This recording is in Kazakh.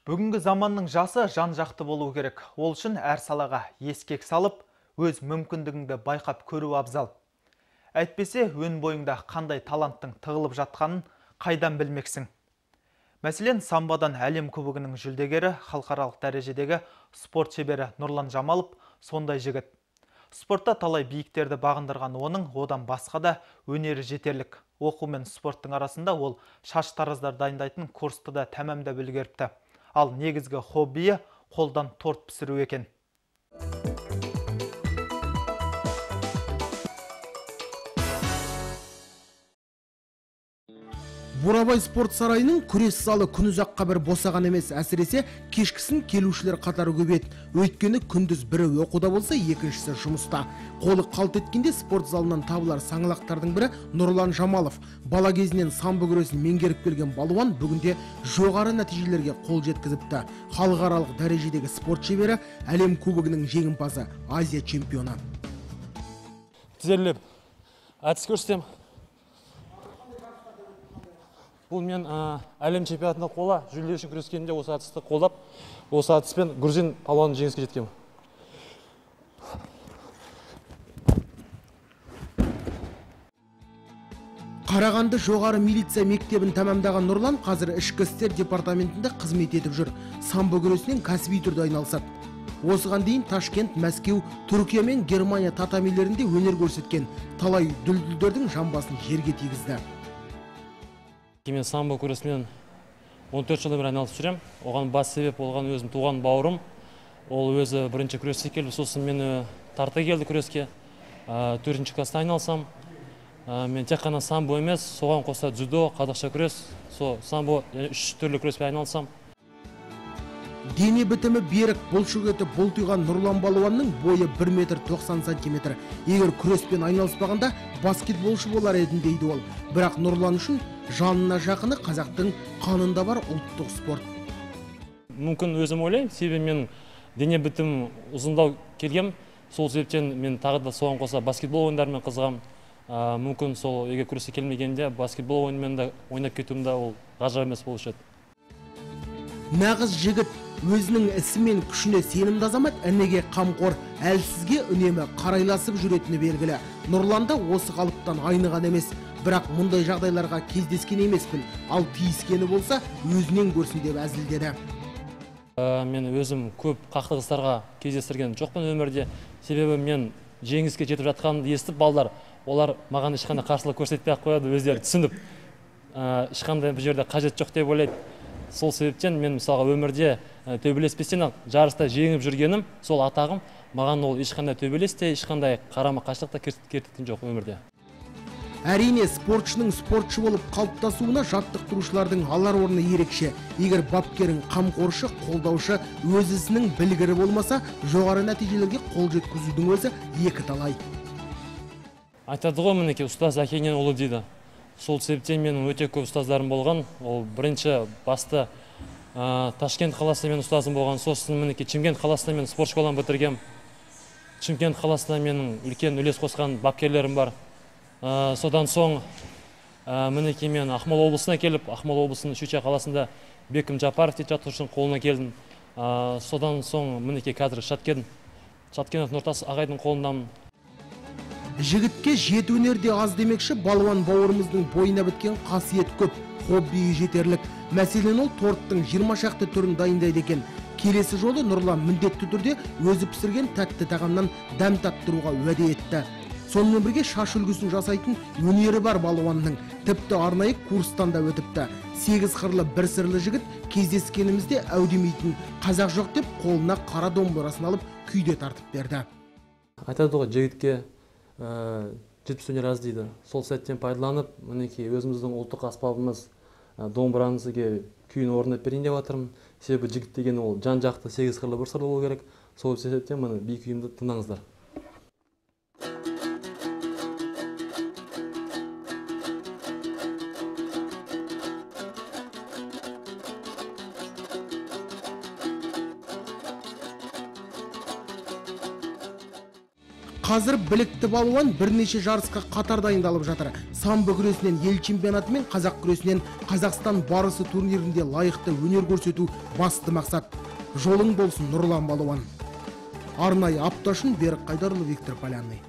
Бүгінгі заманның жасы жан-жақты болу керек. Ол үшін әр салаға ескек салып, өз мүмкіндігіңді байқап көру абзал. Әйтпесе, өн бойыңда қандай таланттың тығылып жатқанын қайдан білмексің. Мәселен, самбодан әлем кубогының жүлдегері, халықаралық дәрежедегі спорт шебері Нұрлан Жамалов сондай жігіт. Спортта талай биіктерді бағындырған оның одан басқа да өнері жетерлік. Оқу мен спорттың арасында ол шаш тараздар дайындайтын курсты да тәмамдап үлгеріпті. Ал негізгі хоббиі қолдан торт пісіру екен. Бурабай спорт сарайының күрес залы күн ұзаққа бір босаған емес, әсіресе кешкісін келушілер қатары көбейеді. Өйткені күндіз бірі оқуда болса, екіншісі жұмыста. Қолы қалт еткенде спорт залынан табылар саңлақтардың бірі Нұрлан Жамалов. Бала кезінен самбо күресін меңгеріп келген балуан бүгінде жоғары нәтижелерге қол жеткізіпті. Халықаралық дәрежедегі спорт шебері, әлем кубогының жеңімпазы, Азия чемпионы. Тізерлеп әдіс көрсетем. Бұл мен әлем чемпионатында қола жүлде үшін күрескенде осы әдісті қолдап, осы әдіспен грузин палуанын жеңіске жеткем. Қарағанды жоғары милиция мектебін тәмамдаған Нұрлан қазір ішкі істер департаментінде қызмет етіп жүр. Самбо күресінен кәсіби түрде айналысады. Осыған дейін Ташкент, Мәскеу, Түркия мен Германия татамилерінде өнер көрсеткен. Талай дүлдүлдердің жамбасын жерге тигізді. Мен самбо күресімен 14 жылдан бері айналысып жүрем. Оған бас себеп болған өзім туған бауырым. Ол өзі бірінші күреске келді, сосын мені тарта келді күреске. 4-ші класста айналсам. Мен тек қана самбо емес, соған қоса дзюдо, қазақша күрес, самбо 3 түрлі күреспен айналсам. Дене бітімі берік, бұлшық еті бұлтиған Нұрлан балуанның бойы 1 метр 90 сантиметр. Егер күреспен айналыспағанда баскетболшы болар едім дейді ол. Бірақ Нұрлан үшін жанына жақыны қазақтың қанында бар ұлттық спорт. Мүмкін өзім ойлаймын, себебі мен дене бітім ұзындау келгем, сол себептен мен тағы да соған қоса баскетбол ойындарымен қызығам. Мүмкін сол егер күреске келмегенде баскетбол ойынымен де ойнап кетуімде ол ғажап емес болушы еді. Нағыз жігіт, өзінің ісі мен күшіне сенімді азамат, інеге қамқор, әлсізге үнемі қарайласып жүретіні белгілі. Нұрлан да осы қалыптан айныған емес, бірақ мұндай жағдайларға кездескен емеспін, ал тиіскені болса өзінен көрсін деп әзілдеді. Мен өзім көп қақтығыстарға кездестірген жоқпын өмірде, себебі мен жеңіске жетіп жатқанымды естіп, балдар олар маған ешқандай қарсылық көрсетпей-ақ қояды, өздері түсініп, ешқандай бұл жерде қажет жоқ деп ойлайды. Сол себептен мен мысалға өмірде төбелеспестен жарыста жеңіп жүргенім, сол атағым маған ол ешқандай төбелесте, ешқандай қарама-қайшылықта кертетін жоқ өмірде. Әрине, спортшының спортшы болып қалыптасуына жаттықтырушылардың алар орны ерекше. Егер бапкерің қамқоршы, қолдаушы, өз ісінің білгірі болмаса, жоғары нәтижелерге қол жеткізудің өзі екі талай. Айтады ғой, мінеке, ұстаз әкеңнен ұлы дейді. Сол себептен менің өте көп ұстаздарым болған. Ол бірінші басты Ташкент қаласында мен ұстазым болған. Сосын мінеке Шымкент қаласында мен спорт школаны бітіргем. Шымкент қаласында менің үлкен үлес қосқан бапкерлерім бар. Содан соң мінеке мен Ақмола облысына келіп, Ақмола облысының Щучье қаласында Бекім Жапаров дейді жаттықтырушының қолына келдім. Содан соң мінеке қазір Шаткенов Нұртас ағайдың қолындамын. Жігітке жеті өнерде аз демекші, балуан бауырымыздың бойына біткен қасиет көп, хоббиі жетерлік. Мәселен ол торттың 20 шақты түрін дайындайды екен. Келесі жолы Нұрлан міндетті түрде өзі пісірген тәтті тағамнан дәм таттыруға уәде етті. Сонымен бірге шаш үлгісін жасайтын өнері бар балуанның, тіпті арнайы курстан да өтіпті. 8 қырлы бір сырлы жігіт кездескенімізде әудемейтін қазақ жоқ деп қолына қара домбырасын алып күйде тартып берді. Айтады ғой, жігітке жетпіс өнер аз дейді. Сол сәттен пайдаланып, мінеки өзіміздің ұлттық аспабымыз домбырамызға күйін орындап берейін деп жатырмын. Себебі жігіт деген ол жан-жақты 8 қырлы бір сырлы болу керек. Сол сәттен міне би күйімді тыңдаңыздар. Қазір білікті балуан бірнеше жарысқа қатар дайындалып жатыр. самбо күресінен ел чемпионаты мен қазақ күресінен Қазақстан барысы турнирінде лайықты өнер көрсету басты мақсат. Жолың болсын, Нұрлан балуан. Арнайы апта үшін Берік Қайдарұлы, Виктор Полянный.